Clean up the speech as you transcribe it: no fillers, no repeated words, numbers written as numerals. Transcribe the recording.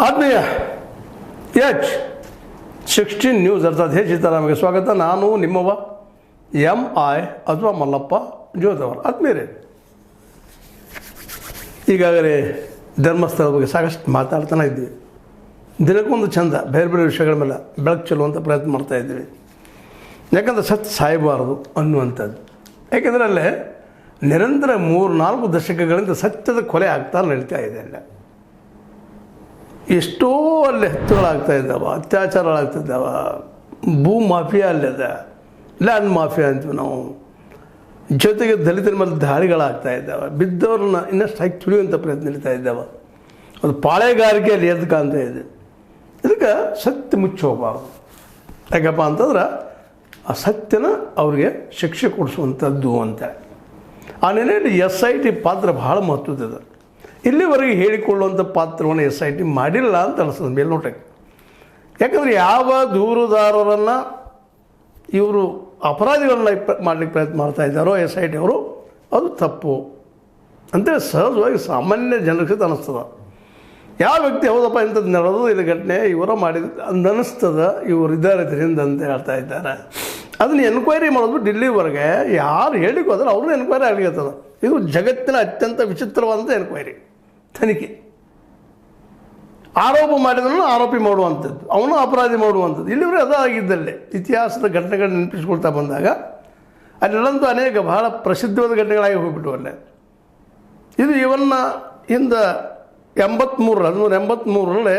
ಆತ್ಮೀಯ H16 news ಅರ್ಥಾತ್ ಹೇ ಸೀತಾರಾಮಗೆ ಸ್ವಾಗತ. ನಾನು ನಿಮ್ಮವ MI ಅಥವಾ ಮಲ್ಲಪ್ಪ ಜೋದವರ್. ಆತ್ಮೀಯರೇ, ಈಗಾಗಲೇ ಧರ್ಮಸ್ಥಳ ಬಗ್ಗೆ ಸಾಕಷ್ಟು ಮಾತಾಡ್ತಾನೆ ಇದ್ದೀವಿ. ದಿನಕ್ಕೊಂದು ಚಂದ ಬೇರೆ ಬೇರೆ ವಿಷಯಗಳ ಮೇಲೆ ಬೆಳಕು ಚೆಲ್ಲುವಂಥ ಪ್ರಯತ್ನ ಮಾಡ್ತಾಯಿದ್ದೀವಿ. ಯಾಕಂದರೆ ಸತ್ಯ ಸಾಯಬಾರದು ಅನ್ನುವಂಥದ್ದು. ಯಾಕೆಂದರೆ ಅಲ್ಲೇ ನಿರಂತರ 3-4 ದಶಕಗಳಿಂದ ಸತ್ಯದ ಕೊಲೆ ಆಗ್ತಾ ನಡೀತಾ ಇದೆ. ಅಲ್ಲ ಎಷ್ಟೋ ಅಲ್ಲಿ ಹತ್ಯೆಗಳಾಗ್ತಾ ಇದ್ದಾವೆ, ಅತ್ಯಾಚಾರಗಳಾಗ್ತಿದ್ದಾವೆ, ಭೂ ಮಾಫಿಯಾ ಅಲ್ಲದ, ಲ್ಯಾಂಡ್ ಮಾಫಿಯಾ ಅಂತೀವಿ ನಾವು. ಜೊತೆಗೆ ದಲಿತರ ಮೇಲೆ ದಾಳಿಗಳಾಗ್ತಾ ಇದ್ದಾವೆ, ಬಿದ್ದವ್ರನ್ನ ಇನ್ನಷ್ಟು ಹಾಕಿ ತುಳಿಯುವಂಥ ಪ್ರಯತ್ನ ನಡೀತಾ ಇದ್ದಾವೆ. ಅದು ಪಾಳೆಗಾರಿಕೆಯಲ್ಲಿ ಎದ್ದು ಕಾಣ್ತಾ ಇದೆ. ಇದಕ್ಕೆ ಸತ್ಯ ಮುಚ್ಚಿ ಹೋಗಬಾರ್ದು. ಯಾಕಪ್ಪ ಅಂತಂದ್ರೆ ಆ ಸತ್ಯನ ಅವ್ರಿಗೆ ಶಿಕ್ಷೆ ಕೊಡಿಸುವಂಥದ್ದು ಅಂತ. ಆ ನೆಲೆಯಲ್ಲಿ SIT ಪಾತ್ರ ಭಾಳ ಮಹತ್ವದ. ಇಲ್ಲಿವರೆಗೆ ಹೇಳಿಕೊಳ್ಳುವಂಥ ಪಾತ್ರವನ್ನು SIT ಮಾಡಿಲ್ಲ ಅಂತ ಅನಿಸ್ತದೆ ಮೇಲ್ನೋಟಕ್ಕೆ. ಯಾಕಂದರೆ ಯಾವ ದೂರುದಾರರನ್ನು ಇವರು ಅಪರಾಧಿಗಳನ್ನ ಮಾಡಲಿಕ್ಕೆ ಪ್ರಯತ್ನ ಮಾಡ್ತಾ ಇದ್ದಾರೋ SIT ಅವರು, ಅದು ತಪ್ಪು ಅಂತೇಳಿ ಸಹಜವಾಗಿ ಸಾಮಾನ್ಯ ಜನರಿಗೆ ಅನ್ನಿಸ್ತದೆ. ಯಾವ ವ್ಯಕ್ತಿ ಹೌದಪ್ಪ ಇಂಥದ್ದು ನಡೆದು ಇದು ಘಟನೆ ಇವರ ಮಾಡಿದ ಅನ್ನಿಸ್ತದೆ, ಇವರು ಇದ್ದಾರೆ ಇದರಿಂದ ಅಂತ ಹೇಳ್ತಾ ಇದ್ದಾರೆ. ಅದನ್ನು ಎನ್ಕ್ವೈರಿ ಮಾಡೋದು ಡಿಲ್ಲಿವರೆಗೆ ಯಾರು ಹೇಳಿಕೋ ಹೋದ್ರೆ ಅವ್ರನ್ನೂ ಎನ್ಕ್ವೈರಿ ಆಗಲಿರ್ತದೆ. ಇದು ಜಗತ್ತಿನ ಅತ್ಯಂತ ವಿಚಿತ್ರವಾದಂಥ ಎನ್ಕ್ವೈರಿ, ತನಿಖೆ. ಆರೋಪ ಮಾಡಿದ್ರೂ ಆರೋಪಿ ಮಾಡುವಂಥದ್ದು, ಅವನು ಅಪರಾಧಿ ಮಾಡುವಂಥದ್ದು. ಇಲ್ಲಿವರೆಗೆ ಅದು ಆಗಿದ್ದಲ್ಲೇ ಇತಿಹಾಸದ ಘಟನೆಗಳನ್ನ ನೆನಪಿಸ್ಕೊಳ್ತಾ ಬಂದಾಗ ಅಲ್ಲೆಲ್ಲಂತೂ ಅನೇಕ ಬಹಳ ಪ್ರಸಿದ್ಧವಾದ ಘಟನೆಗಳಾಗಿ ಹೋಗ್ಬಿಟ್ಟು ಅಲ್ಲೇ. ಇದು ಇವನ್ನ ಹಿಂದೆ 1983ರಲ್ಲಿ